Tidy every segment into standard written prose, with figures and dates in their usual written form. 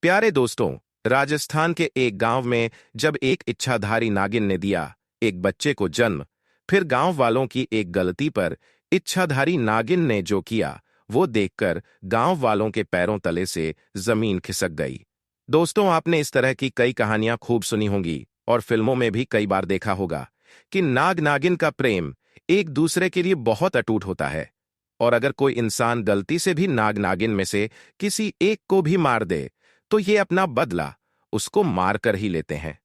प्यारे दोस्तों, राजस्थान के एक गांव में जब एक इच्छाधारी नागिन ने दिया एक बच्चे को जन्म, फिर गांव वालों की एक गलती पर इच्छाधारी नागिन ने जो किया वो देखकर गांव वालों के पैरों तले से जमीन खिसक गई। दोस्तों, आपने इस तरह की कई कहानियां खूब सुनी होंगी और फिल्मों में भी कई बार देखा होगा कि नाग नागिन का प्रेम एक दूसरे के लिए बहुत अटूट होता है। और अगर कोई इंसान गलती से भी नाग नागिन में से किसी एक को भी मार दे तो ये अपना बदला उसको मार कर ही लेते हैं।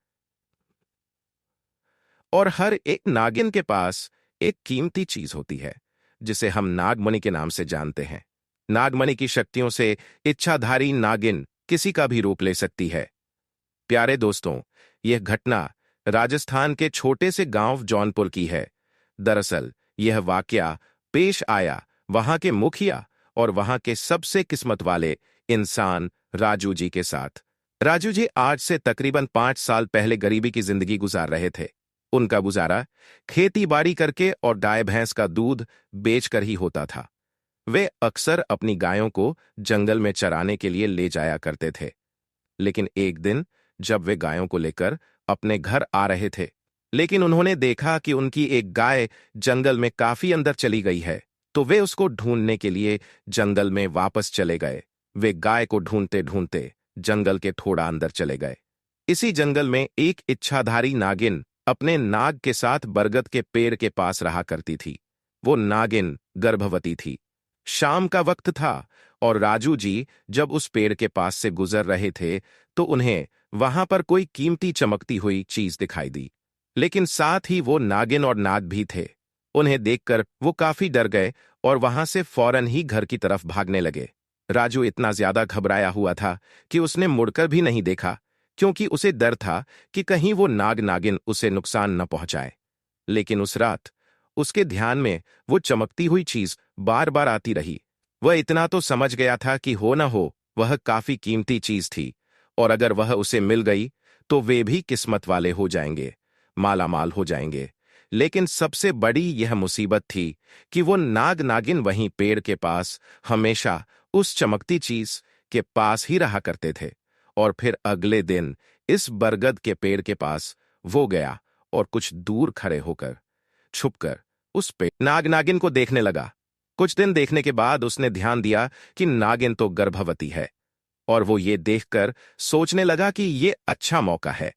और हर एक नागिन के पास एक कीमती चीज होती है जिसे हम नागमणि के नाम से जानते हैं। नागमणि की शक्तियों से इच्छाधारी नागिन किसी का भी रूप ले सकती है। प्यारे दोस्तों, यह घटना राजस्थान के छोटे से गांव जौनपुर की है। दरअसल यह वाकया पेश आया वहां के मुखिया और वहां के सबसे किस्मत वाले इंसान राजू जी के साथ। राजू जी आज से तकरीबन 5 साल पहले गरीबी की जिंदगी गुजार रहे थे। उनका गुजारा खेती बाड़ी करके और गाय भैंस का दूध बेचकर ही होता था। वे अक्सर अपनी गायों को जंगल में चराने के लिए ले जाया करते थे। लेकिन एक दिन जब वे गायों को लेकर अपने घर आ रहे थे, लेकिन उन्होंने देखा कि उनकी एक गाय जंगल में काफी अंदर चली गई है, तो वे उसको ढूंढने के लिए जंगल में वापस चले गए। वे गाय को ढूंढते ढूंढते जंगल के थोड़ा अंदर चले गए। इसी जंगल में एक इच्छाधारी नागिन अपने नाग के साथ बरगद के पेड़ के पास रहा करती थी। वो नागिन गर्भवती थी। शाम का वक्त था और राजू जी जब उस पेड़ के पास से गुजर रहे थे तो उन्हें वहां पर कोई कीमती चमकती हुई चीज दिखाई दी। लेकिन साथ ही वो नागिन और नाग भी थे। उन्हें देखकर वो काफी डर गए और वहां से फौरन ही घर की तरफ भागने लगे। राजू इतना ज्यादा घबराया हुआ था कि उसने मुड़कर भी नहीं देखा, क्योंकि उसे डर था कि कहीं वो नाग नागिन उसे नुकसान न पहुंचाए। लेकिन उस रात उसके ध्यान में वो चमकती हुई चीज बार बार आती रही। वह इतना तो समझ गया था कि हो न हो वह काफी कीमती चीज थी, और अगर वह उसे मिल गई तो वे भी किस्मत वाले हो जाएंगे, मालामाल हो जाएंगे। लेकिन सबसे बड़ी यह मुसीबत थी कि वो नाग नागिन वहीं पेड़ के पास हमेशा उस चमकती चीज के पास ही रहा करते थे। और फिर अगले दिन इस बरगद के पेड़ के पास वो गया और कुछ दूर खड़े होकर छुपकर उस पे नाग नागिन को देखने लगा। कुछ दिन देखने के बाद उसने ध्यान दिया कि नागिन तो गर्भवती है, और वो ये देखकर सोचने लगा कि ये अच्छा मौका है।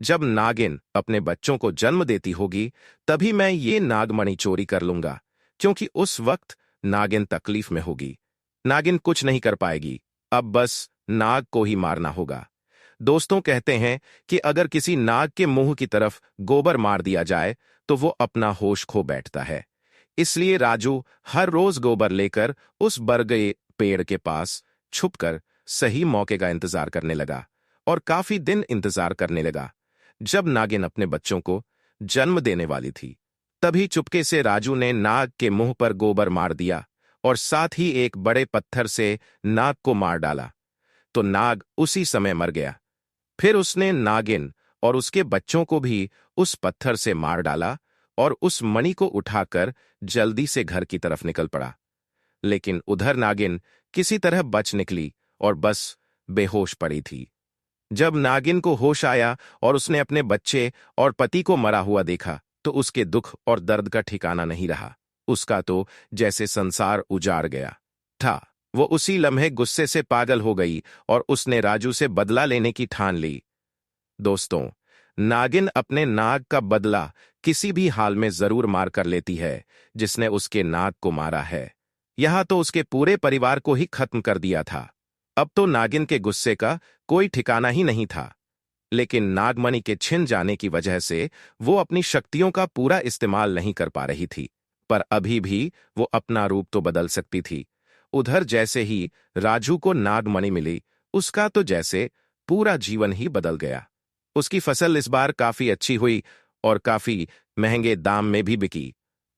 जब नागिन अपने बच्चों को जन्म देती होगी तभी मैं ये नागमणि चोरी कर लूंगा, क्योंकि उस वक्त नागिन तकलीफ में होगी। नागिन कुछ नहीं कर पाएगी, अब बस नाग को ही मारना होगा। दोस्तों, कहते हैं कि अगर किसी नाग के मुंह की तरफ गोबर मार दिया जाए तो वो अपना होश खो बैठता है। इसलिए राजू हर रोज गोबर लेकर उस बरगद पेड़ के पास छुपकर सही मौके का इंतजार करने लगा, और काफी दिन इंतजार करने लगा। जब नागिन अपने बच्चों को जन्म देने वाली थी तभी चुपके से राजू ने नाग के मुंह पर गोबर मार दिया और साथ ही एक बड़े पत्थर से नाग को मार डाला, तो नाग उसी समय मर गया। फिर उसने नागिन और उसके बच्चों को भी उस पत्थर से मार डाला और उस मणि को उठाकर जल्दी से घर की तरफ निकल पड़ा। लेकिन उधर नागिन किसी तरह बच निकली और बस बेहोश पड़ी थी। जब नागिन को होश आया और उसने अपने बच्चे और पति को मरा हुआ देखा तो उसके दुख और दर्द का ठिकाना नहीं रहा। उसका तो जैसे संसार उजाड़ गया था। वो उसी लम्हे गुस्से से पागल हो गई और उसने राजू से बदला लेने की ठान ली। दोस्तों, नागिन अपने नाग का बदला किसी भी हाल में जरूर मार कर लेती है जिसने उसके नाग को मारा है। यहां तो उसके पूरे परिवार को ही खत्म कर दिया था। अब तो नागिन के गुस्से का कोई ठिकाना ही नहीं था। लेकिन नागमणि के छिन जाने की वजह से वो अपनी शक्तियों का पूरा इस्तेमाल नहीं कर पा रही थी, पर अभी भी वो अपना रूप तो बदल सकती थी। उधर जैसे ही राजू को नागमणि मिली, उसका तो जैसे पूरा जीवन ही बदल गया। उसकी फसल इस बार काफी अच्छी हुई और काफी महंगे दाम में भी बिकी,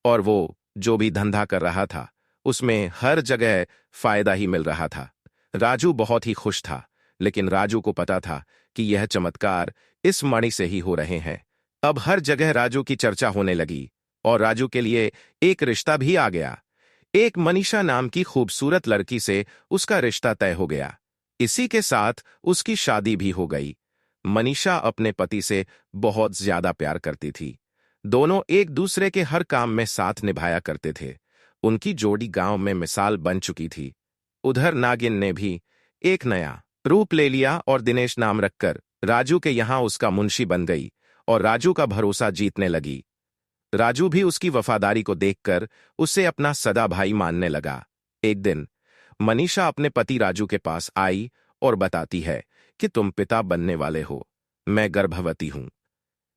और वो जो भी धंधा कर रहा था उसमें हर जगह फायदा ही मिल रहा था। राजू बहुत ही खुश था, लेकिन राजू को पता था कि यह चमत्कार इस मणि से ही हो रहे हैं। अब हर जगह राजू की चर्चा होने लगी और राजू के लिए एक रिश्ता भी आ गया। एक मनीषा नाम की खूबसूरत लड़की से उसका रिश्ता तय हो गया। इसी के साथ उसकी शादी भी हो गई। मनीषा अपने पति से बहुत ज्यादा प्यार करती थी। दोनों एक दूसरे के हर काम में साथ निभाया करते थे। उनकी जोड़ी गांव में मिसाल बन चुकी थी। उधर नागिन ने भी एक नया रूप ले लिया और दिनेश नाम रखकर राजू के यहां उसका मुंशी बन गई और राजू का भरोसा जीतने लगी। राजू भी उसकी वफादारी को देखकर उसे अपना सदा भाई मानने लगा। एक दिन मनीषा अपने पति राजू के पास आई और बताती है कि तुम पिता बनने वाले हो, मैं गर्भवती हूं।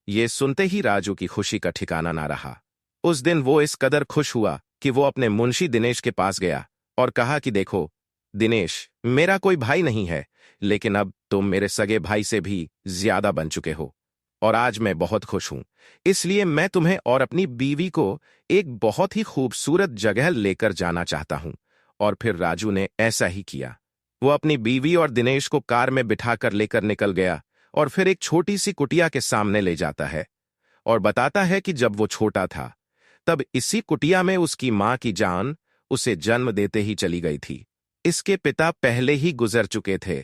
ये सुनते ही राजू की खुशी का ठिकाना ना रहा। उस दिन वो इस कदर खुश हुआ कि वो अपने मुंशी दिनेश के पास गया और कहा कि देखो दिनेश, मेरा कोई भाई नहीं है, लेकिन अब तुम मेरे सगे भाई से भी ज्यादा बन चुके हो और आज मैं बहुत खुश हूं। इसलिए मैं तुम्हें और अपनी बीवी को एक बहुत ही खूबसूरत जगह लेकर जाना चाहता हूं। और फिर राजू ने ऐसा ही किया। वो अपनी बीवी और दिनेश को कार में बिठाकर लेकर निकल गया और फिर एक छोटी सी कुटिया के सामने ले जाता है और बताता है कि जब वो छोटा था तब इसी कुटिया में उसकी मां की जान उसे जन्म देते ही चली गई थी। इसके पिता पहले ही गुजर चुके थे।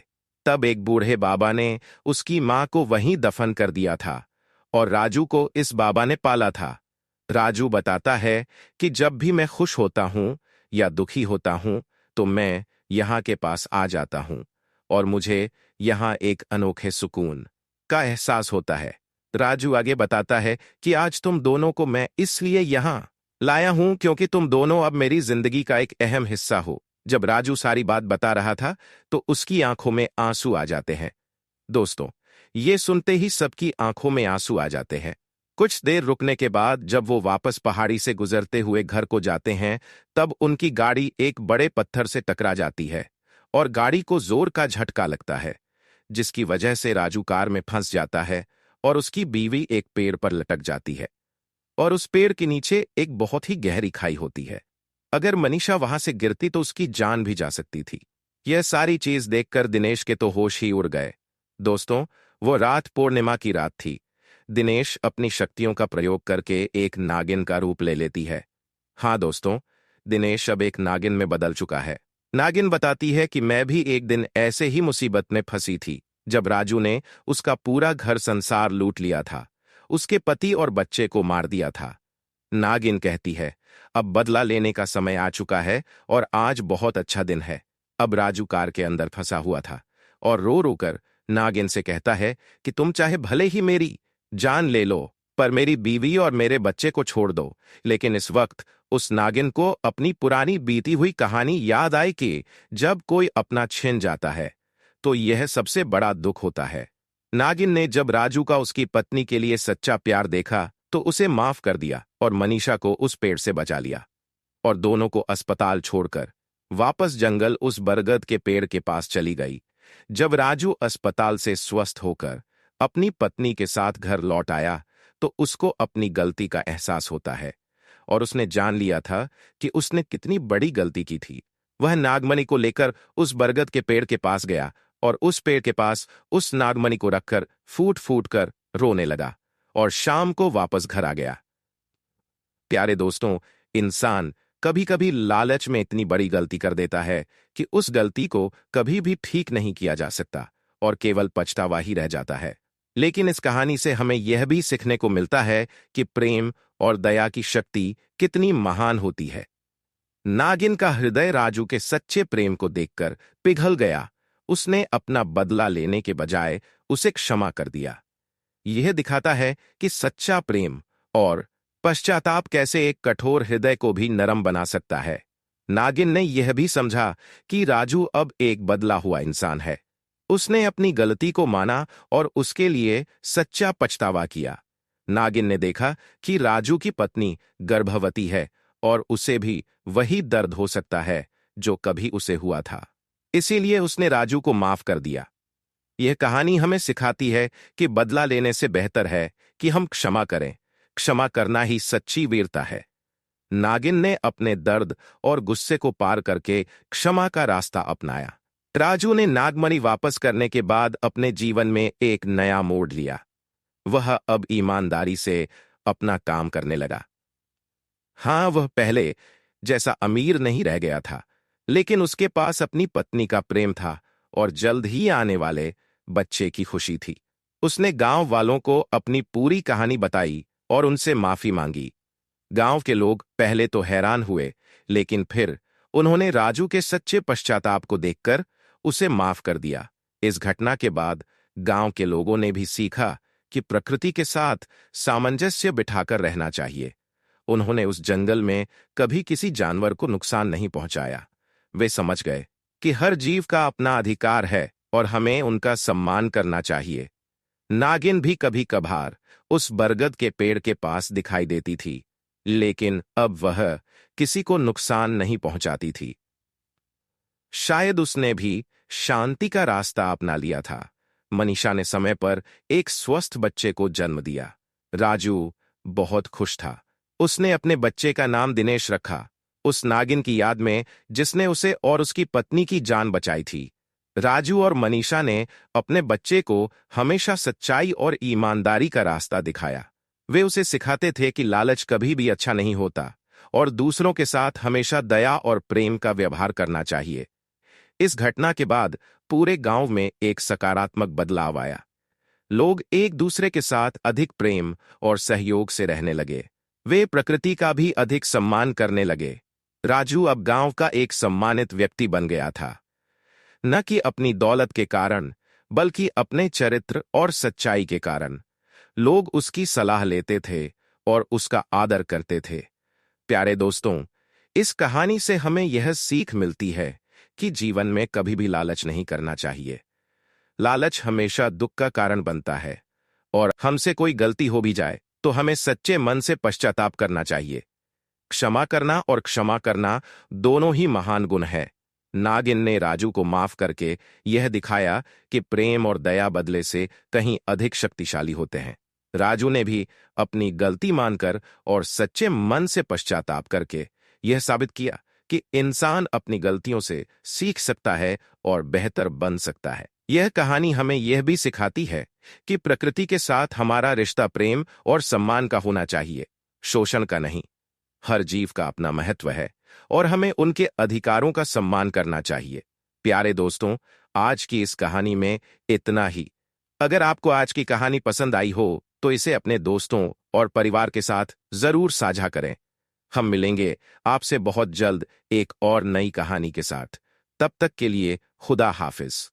तब एक बूढ़े बाबा ने उसकी मां को वहीं दफन कर दिया था और राजू को इस बाबा ने पाला था। राजू बताता है कि जब भी मैं खुश होता हूं या दुखी होता हूं तो मैं यहां के पास आ जाता हूं और मुझे यहां एक अनोखे सुकून का एहसास होता है। राजू आगे बताता है कि आज तुम दोनों को मैं इसलिए यहां लाया हूं क्योंकि तुम दोनों अब मेरी जिंदगी का एक अहम हिस्सा हो। जब राजू सारी बात बता रहा था तो उसकी आंखों में आंसू आ जाते हैं। दोस्तों, ये सुनते ही सबकी आंखों में आंसू आ जाते हैं। कुछ देर रुकने के बाद जब वो वापस पहाड़ी से गुजरते हुए घर को जाते हैं तब उनकी गाड़ी एक बड़े पत्थर से टकरा जाती है और गाड़ी को जोर का झटका लगता है, जिसकी वजह से राजू कार में फंस जाता है और उसकी बीवी एक पेड़ पर लटक जाती है और उस पेड़ के नीचे एक बहुत ही गहरी खाई होती है। अगर मनीषा वहां से गिरती तो उसकी जान भी जा सकती थी। यह सारी चीज देखकर दिनेश के तो होश ही उड़ गए। दोस्तों, वो रात पूर्णिमा की रात थी। दिनेश अपनी शक्तियों का प्रयोग करके एक नागिन का रूप ले लेती है। हाँ दोस्तों, दिनेश अब एक नागिन में बदल चुका है। नागिन बताती है कि मैं भी एक दिन ऐसे ही मुसीबत में फंसी थी जब राजू ने उसका पूरा घर संसार लूट लिया था, उसके पति और बच्चे को मार दिया था। नागिन कहती है अब बदला लेने का समय आ चुका है और आज बहुत अच्छा दिन है। अब राजू कार के अंदर फंसा हुआ था और रो रो कर नागिन से कहता है कि तुम चाहे भले ही मेरी जान ले लो पर मेरी बीवी और मेरे बच्चे को छोड़ दो। लेकिन इस वक्त उस नागिन को अपनी पुरानी बीती हुई कहानी याद आई कि जब कोई अपना छिन जाता है तो यह सबसे बड़ा दुख होता है। नागिन ने जब राजू का उसकी पत्नी के लिए सच्चा प्यार देखा तो उसे माफ कर दिया और मनीषा को उस पेड़ से बचा लिया और दोनों को अस्पताल छोड़कर वापस जंगल उस बरगद के पेड़ के पास चली गई। जब राजू अस्पताल से स्वस्थ होकर अपनी पत्नी के साथ घर लौट आया तो उसको अपनी गलती का एहसास होता है और उसने जान लिया था कि उसने कितनी बड़ी गलती की थी। वह नागमणि को लेकर उस बरगद के पेड़ के पास गया और उस पेड़ के पास उस नागमणि को रखकर फूट फूट कर रोने लगा और शाम को वापस घर आ गया। प्यारे दोस्तों, इंसान कभी कभी लालच में इतनी बड़ी गलती कर देता है कि उस गलती को कभी भी ठीक नहीं किया जा सकता और केवल पछतावा ही रह जाता है। लेकिन इस कहानी से हमें यह भी सीखने को मिलता है कि प्रेम और दया की शक्ति कितनी महान होती है। नागिन का हृदय राजू के सच्चे प्रेम को देखकर पिघल गया। उसने अपना बदला लेने के बजाय उसे क्षमा कर दिया। यह दिखाता है कि सच्चा प्रेम और पश्चाताप कैसे एक कठोर हृदय को भी नरम बना सकता है। नागिन ने यह भी समझा कि राजू अब एक बदला हुआ इंसान है। उसने अपनी गलती को माना और उसके लिए सच्चा पछतावा किया। नागिन ने देखा कि राजू की पत्नी गर्भवती है और उसे भी वही दर्द हो सकता है जो कभी उसे हुआ था। इसीलिए उसने राजू को माफ कर दिया। यह कहानी हमें सिखाती है कि बदला लेने से बेहतर है कि हम क्षमा करें। क्षमा करना ही सच्ची वीरता है। नागिन ने अपने दर्द और गुस्से को पार करके क्षमा का रास्ता अपनाया। राजू ने नागमणि वापस करने के बाद अपने जीवन में एक नया मोड़ लिया। वह अब ईमानदारी से अपना काम करने लगा। हाँ, वह पहले जैसा अमीर नहीं रह गया था, लेकिन उसके पास अपनी पत्नी का प्रेम था और जल्द ही आने वाले बच्चे की खुशी थी। उसने गांव वालों को अपनी पूरी कहानी बताई और उनसे माफी मांगी। गांव के लोग पहले तो हैरान हुए, लेकिन फिर उन्होंने राजू के सच्चे पश्चाताप को देखकर उसे माफ कर दिया। इस घटना के बाद गांव के लोगों ने भी सीखा कि प्रकृति के साथ सामंजस्य बिठाकर रहना चाहिए। उन्होंने उस जंगल में कभी किसी जानवर को नुकसान नहीं पहुंचाया। वे समझ गए कि हर जीव का अपना अधिकार है और हमें उनका सम्मान करना चाहिए। नागिन भी कभी कभार उस बरगद के पेड़ के पास दिखाई देती थी, लेकिन अब वह किसी को नुकसान नहीं पहुंचाती थी। शायद उसने भी शांति का रास्ता अपना लिया था। मनीषा ने समय पर एक स्वस्थ बच्चे को जन्म दिया। राजू बहुत खुश था। उसने अपने बच्चे का नाम दिनेश रखा, उस नागिन की याद में जिसने उसे और उसकी पत्नी की जान बचाई थी। राजू और मनीषा ने अपने बच्चे को हमेशा सच्चाई और ईमानदारी का रास्ता दिखाया। वे उसे सिखाते थे कि लालच कभी भी अच्छा नहीं होता और दूसरों के साथ हमेशा दया और प्रेम का व्यवहार करना चाहिए। इस घटना के बाद पूरे गांव में एक सकारात्मक बदलाव आया। लोग एक दूसरे के साथ अधिक प्रेम और सहयोग से रहने लगे। वे प्रकृति का भी अधिक सम्मान करने लगे। राजू अब गांव का एक सम्मानित व्यक्ति बन गया था, न कि अपनी दौलत के कारण, बल्कि अपने चरित्र और सच्चाई के कारण। लोग उसकी सलाह लेते थे और उसका आदर करते थे। प्यारे दोस्तों, इस कहानी से हमें यह सीख मिलती है कि जीवन में कभी भी लालच नहीं करना चाहिए। लालच हमेशा दुख का कारण बनता है, और हमसे कोई गलती हो भी जाए तो हमें सच्चे मन से पश्चाताप करना चाहिए। क्षमा करना और क्षमा करना दोनों ही महान गुण हैं। नागिन ने राजू को माफ करके यह दिखाया कि प्रेम और दया बदले से कहीं अधिक शक्तिशाली होते हैं। राजू ने भी अपनी गलती मानकर और सच्चे मन से पश्चाताप करके यह साबित किया कि इंसान अपनी गलतियों से सीख सकता है और बेहतर बन सकता है। यह कहानी हमें यह भी सिखाती है कि प्रकृति के साथ हमारा रिश्ता प्रेम और सम्मान का होना चाहिए, शोषण का नहीं। हर जीव का अपना महत्व है और हमें उनके अधिकारों का सम्मान करना चाहिए। प्यारे दोस्तों, आज की इस कहानी में इतना ही। अगर आपको आज की कहानी पसंद आई हो तो इसे अपने दोस्तों और परिवार के साथ जरूर साझा करें। हम मिलेंगे आपसे बहुत जल्द एक और नई कहानी के साथ। तब तक के लिए खुदा हाफिज।